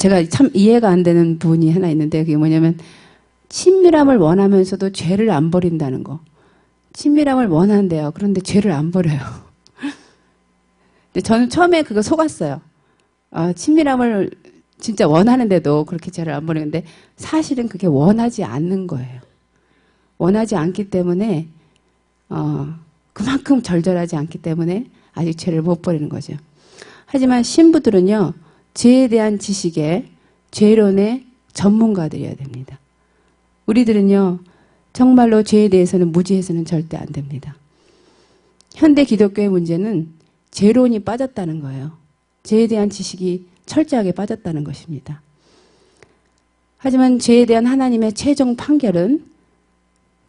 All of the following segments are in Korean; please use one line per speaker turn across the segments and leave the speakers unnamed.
제가 참 이해가 안 되는 부분이 하나 있는데 그게 뭐냐면 친밀함을 원하면서도 죄를 안 버린다는 거. 친밀함을 원한대요. 그런데 죄를 안 버려요. 근데 저는 처음에 그거 속았어요. 친밀함을 진짜 원하는데도 그렇게 죄를 안 버리는데 사실은 그게 원하지 않는 거예요. 원하지 않기 때문에 그만큼 절절하지 않기 때문에 아직 죄를 못 버리는 거죠. 하지만 신부들은요. 죄에 대한 지식에 죄론의 전문가들이어야 됩니다. 우리들은요. 정말로 죄에 대해서는 무지해서는 절대 안 됩니다. 현대 기독교의 문제는 죄론이 빠졌다는 거예요. 죄에 대한 지식이 철저하게 빠졌다는 것입니다. 하지만 죄에 대한 하나님의 최종 판결은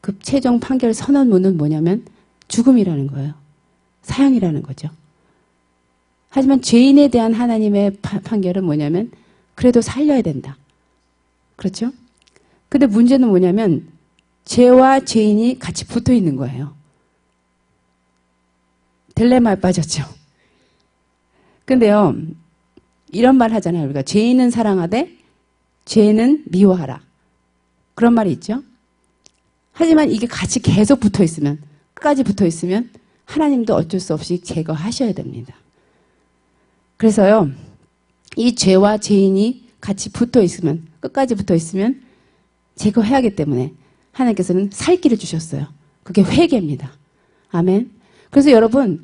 그 최종 판결 선언문은 뭐냐면 죽음이라는 거예요. 사형이라는 거죠. 하지만 죄인에 대한 하나님의 판결은 뭐냐면 그래도 살려야 된다. 그렇죠? 근데 문제는 뭐냐면 죄와 죄인이 같이 붙어 있는 거예요. 딜레마에 빠졌죠. 근데요, 이런 말 하잖아요. 우리가 죄인은 사랑하되 죄는 미워하라. 그런 말이 있죠. 하지만 이게 같이 계속 붙어 있으면, 끝까지 붙어 있으면 하나님도 어쩔 수 없이 제거하셔야 됩니다. 그래서요, 이 죄와 죄인이 같이 붙어 있으면, 끝까지 붙어 있으면 제거해야 하기 때문에 하나님께서는 살 길을 주셨어요. 그게 회개입니다. 아멘. 그래서 여러분,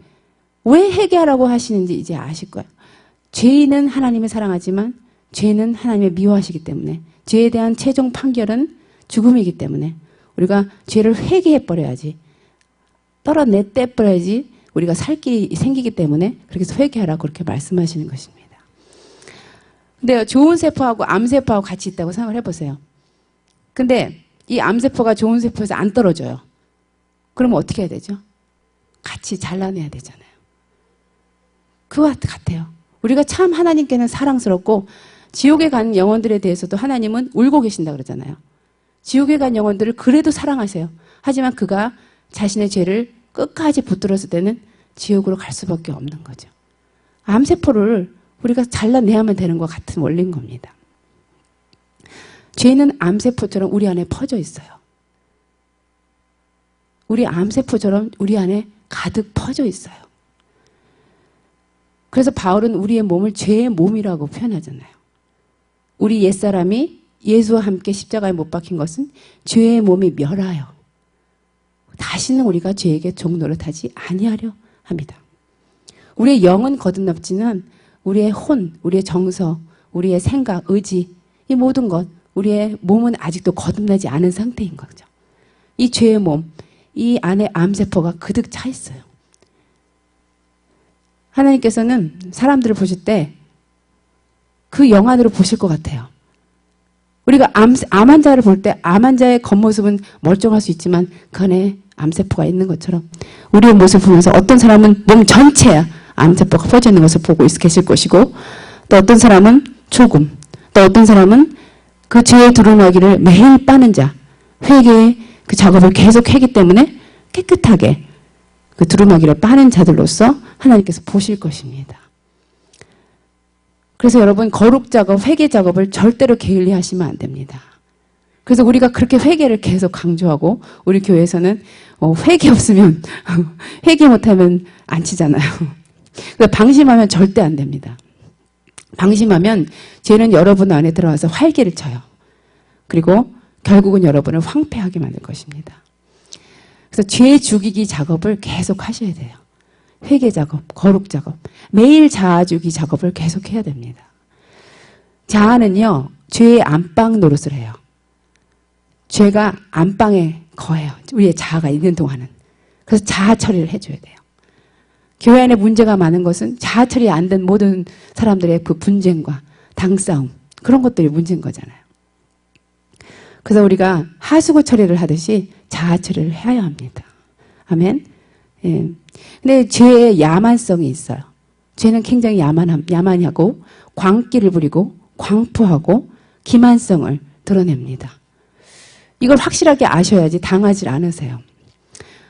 왜 회개하라고 하시는지 이제 아실 거예요. 죄인은 하나님을 사랑하지만 죄는 하나님을 미워하시기 때문에 죄에 대한 최종 판결은 죽음이기 때문에 우리가 죄를 회개해버려야지, 떨어내떼버려야지 우리가 살 길이 생기기 때문에 그렇게 해서 회개하라고 그렇게 말씀하시는 것입니다. 근데 좋은 세포하고 암세포하고 같이 있다고 생각을 해보세요. 근데 이 암세포가 좋은 세포에서 안 떨어져요. 그러면 어떻게 해야 되죠? 같이 잘라내야 되잖아요. 그와 같아요. 우리가 참 하나님께는 사랑스럽고 지옥에 간 영혼들에 대해서도 하나님은 울고 계신다 그러잖아요. 지옥에 간 영혼들을 그래도 사랑하세요. 하지만 그가 자신의 죄를 끝까지 붙들었을 때는 지옥으로 갈 수밖에 없는 거죠. 암세포를 우리가 잘라내야만 되는 것 같은 원리인 겁니다. 죄는 암세포처럼 우리 안에 퍼져 있어요. 우리 암세포처럼 우리 안에 가득 퍼져 있어요. 그래서 바울은 우리의 몸을 죄의 몸이라고 표현하잖아요. 우리 옛사람이 예수와 함께 십자가에 못 박힌 것은 죄의 몸이 멸하여 다시는 우리가 죄에게 종노릇하지 아니하려 합니다. 우리의 영은 거듭났지만 우리의 혼, 우리의 정서, 우리의 생각, 의지, 이 모든 것, 우리의 몸은 아직도 거듭나지 않은 상태인 거죠. 이 죄의 몸, 이 안에 암세포가 그득 차 있어요. 하나님께서는 사람들을 보실 때 그 영안으로 보실 것 같아요. 우리가 암 환자를 볼 때 암 환자의 겉모습은 멀쩡할 수 있지만 그 안에 암세포가 있는 것처럼 우리의 모습을 보면서 어떤 사람은 몸 전체에 암세포가 퍼져 있는 것을 보고 계실 것이고 또 어떤 사람은 조금, 또 어떤 사람은 그 죄의 두루마기를 매일 빠는 자, 회개의 그 작업을 계속 하기 때문에 깨끗하게 그 두루마기를 빠는 자들로서 하나님께서 보실 것입니다. 그래서 여러분 거룩 작업, 회개 작업을 절대로 게을리 하시면 안 됩니다. 그래서 우리가 그렇게 회개를 계속 강조하고 우리 교회에서는 회개 없으면 회개 못하면 안 치잖아요. 그러니까 방심하면 절대 안 됩니다. 방심하면 죄는 여러분 안에 들어와서 활개를 쳐요. 그리고 결국은 여러분을 황폐하게 만들 것입니다. 그래서 죄 죽이기 작업을 계속 하셔야 돼요. 회개 작업, 거룩 작업, 매일 자아 죽이기 작업을 계속 해야 됩니다. 자아는요, 죄의 안방 노릇을 해요. 죄가 안방에 거해요. 우리의 자아가 있는 동안은. 그래서 자아 처리를 해줘야 돼요. 교회 안에 문제가 많은 것은 자아 처리 안 된 모든 사람들의 그 분쟁과 당싸움, 그런 것들이 문제인 거잖아요. 그래서 우리가 하수구 처리를 하듯이 자아 처리를 해야 합니다. 아멘. 예. 근데 죄의 야만성이 있어요. 죄는 굉장히 야만하고 광기를 부리고 광포하고 기만성을 드러냅니다. 이걸 확실하게 아셔야지 당하지 않으세요.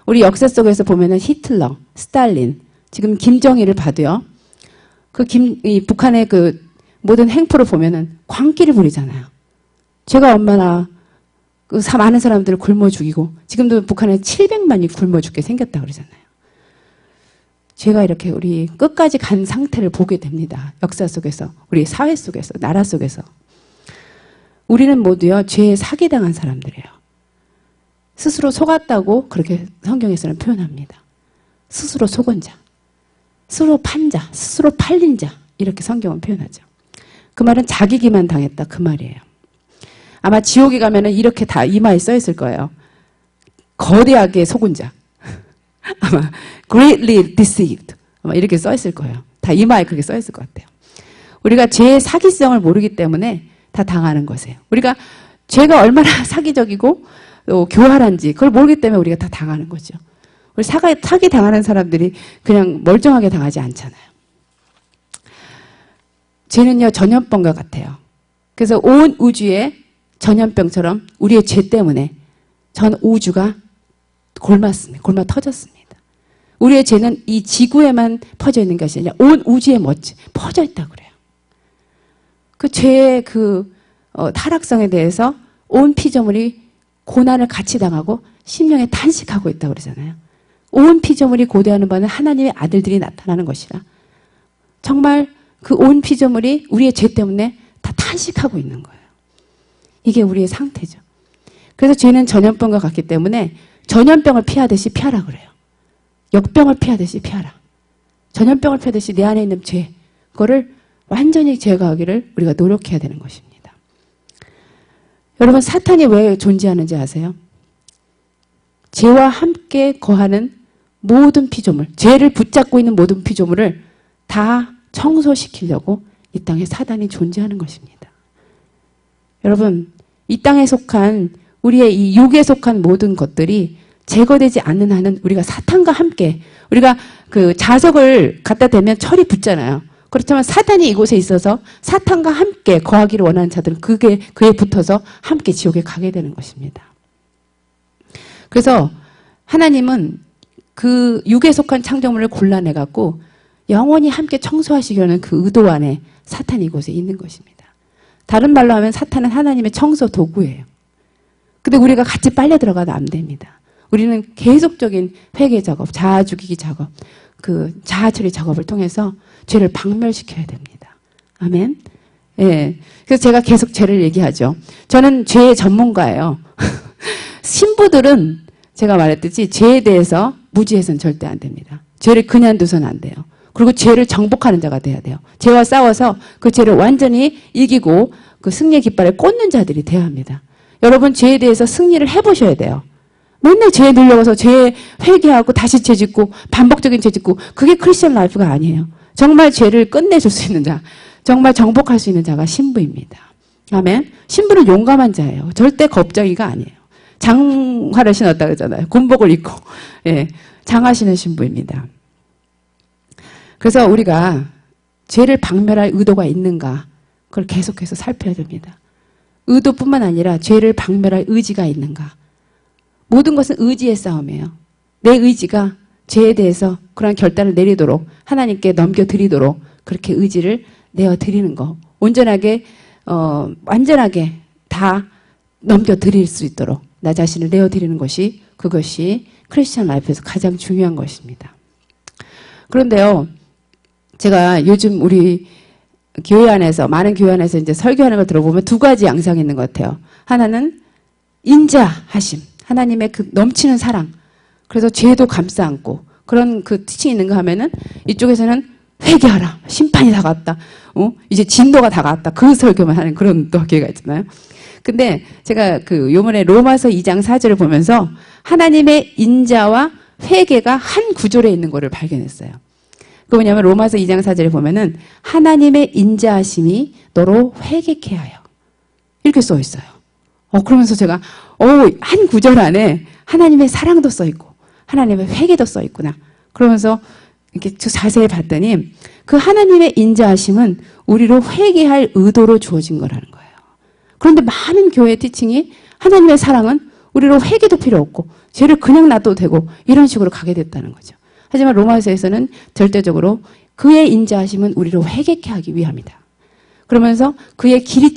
우리 역사 속에서 보면은 히틀러, 스탈린, 지금 김정일을 봐도요. 이 북한의 그 모든 행포를 보면은 광기를 부리잖아요. 죄가 얼마나 많은 사람들을 굶어 죽이고 지금도 북한에 700만이 굶어 죽게 생겼다 그러잖아요. 죄가 이렇게 우리 끝까지 간 상태를 보게 됩니다. 역사 속에서, 우리 사회 속에서, 나라 속에서. 우리는 모두요, 죄에 사기당한 사람들이에요. 스스로 속았다고 그렇게 성경에서는 표현합니다. 스스로 속은 자, 스스로 판 자, 스스로 팔린 자, 이렇게 성경은 표현하죠. 그 말은 자기기만 당했다, 그 말이에요. 아마 지옥에 가면은 이렇게 다 이마에 써 있을 거예요. 거대하게 속은 자. 아마 greatly deceived. 아마 이렇게 써 있을 거예요. 다 이마에 그렇게 써 있을 것 같아요. 우리가 죄의 사기성을 모르기 때문에 다 당하는 것이에요. 우리가 죄가 얼마나 사기적이고 또 교활한지 그걸 모르기 때문에 우리가 다 당하는 거죠. 우리 사기 당하는 사람들이 그냥 멀쩡하게 당하지 않잖아요. 죄는요, 전염병과 같아요. 그래서 온 우주에 전염병처럼 우리의 죄 때문에 전 우주가 골마 터졌습니다. 우리의 죄는 이 지구에만 퍼져 있는 것이 아니라 온 우주에 퍼져 있다고 그래요. 그 죄의 타락성에 대해서 온 피조물이 고난을 같이 당하고 심령에 탄식하고 있다고 그러잖아요. 온 피조물이 고대하는 바는 하나님의 아들들이 나타나는 것이라. 정말 그 온 피조물이 우리의 죄 때문에 다 탄식하고 있는 거예요. 이게 우리의 상태죠. 그래서 죄는 전염병과 같기 때문에 전염병을 피하듯이 피하라 그래요. 역병을 피하듯이 피하라. 전염병을 피하듯이 내 안에 있는 죄, 그거를 완전히 제거하기를 우리가 노력해야 되는 것입니다. 여러분, 사탄이 왜 존재하는지 아세요? 죄와 함께 거하는 모든 피조물, 죄를 붙잡고 있는 모든 피조물을 다 청소시키려고 이 땅에 사단이 존재하는 것입니다. 여러분, 이 땅에 속한 우리의 이 육에 속한 모든 것들이 제거되지 않는 한은 우리가 사탄과 함께, 우리가 그 자석을 갖다 대면 철이 붙잖아요. 그렇지만 사탄이 이곳에 있어서 사탄과 함께 거하기를 원하는 자들은 그에 붙어서 함께 지옥에 가게 되는 것입니다. 그래서 하나님은 그 육에 속한 창조물을 골라내갖고 영원히 함께 청소하시려는 그 의도 안에 사탄이 이곳에 있는 것입니다. 다른 말로 하면 사탄은 하나님의 청소 도구예요. 근데 우리가 같이 빨려 들어가도 안 됩니다. 우리는 계속적인 회개 작업, 자아 죽이기 작업, 그 자아 처리 작업을 통해서 죄를 박멸시켜야 됩니다. 아멘. 예. 그래서 제가 계속 죄를 얘기하죠. 저는 죄의 전문가예요. 신부들은 제가 말했듯이 죄에 대해서 무지해서는 절대 안 됩니다. 죄를 그냥 두서는 안 돼요. 그리고 죄를 정복하는 자가 돼야 돼요. 죄와 싸워서 그 죄를 완전히 이기고 그 승리의 깃발을 꽂는 자들이 돼야 합니다. 여러분, 죄에 대해서 승리를 해보셔야 돼요. 맨날 죄에 눌려가서 죄에 회개하고 다시 죄 짓고 반복적인 죄 짓고 그게 크리스천 라이프가 아니에요. 정말 죄를 끝내줄 수 있는 자, 정말 정복할 수 있는 자가 신부입니다. 아멘. 신부는 용감한 자예요. 절대 겁쟁이가 아니에요. 장화를 신었다 그러잖아요. 군복을 입고, 예, 장하시는 신부입니다. 그래서 우리가 죄를 박멸할 의도가 있는가, 그걸 계속해서 살펴야 됩니다. 의도뿐만 아니라 죄를 박멸할 의지가 있는가. 모든 것은 의지의 싸움이에요. 내 의지가 죄에 대해서 그런 결단을 내리도록 하나님께 넘겨드리도록 그렇게 의지를 내어드리는 거. 온전하게 완전하게 다 넘겨드릴 수 있도록 나 자신을 내어드리는 것이, 그것이 크리스천 라이프에서 가장 중요한 것입니다. 그런데요, 제가 요즘 우리 교회 안에서, 많은 교회 안에서 이제 설교하는 걸 들어보면 두 가지 양상이 있는 것 같아요. 하나는 인자하심, 하나님의 그 넘치는 사랑, 그래서 죄도 감싸 안고 그런 그 티칭이 있는가 하면은 이쪽에서는 회개하라, 심판이 다가왔다, 이제 진노가 다가왔다, 그 설교만 하는 그런 또 교회가 있잖아요. 근데 제가 그 요번에 로마서 2장 4절을 보면서 하나님의 인자와 회개가 한 구절에 있는 거를 발견했어요. 그 뭐냐면 로마서 2장 4절에 보면은 하나님의 인자하심이 너로 회개케 하여, 이렇게 써 있어요. 그러면서 제가 한 구절 안에 하나님의 사랑도 써 있고 하나님의 회개도 써 있구나. 그러면서 이렇게 자세히 봤더니 그 하나님의 인자하심은 우리로 회개할 의도로 주어진 거라는 거예요. 그런데 많은 교회 티칭이 하나님의 사랑은 우리로 회개도 필요 없고 죄를 그냥 놔둬도 되고 이런 식으로 가게 됐다는 거죠. 하지만 로마서에서는 절대적으로 그의 인자하심은 우리로 회개케 하기 위함이다. 그러면서 그의 길이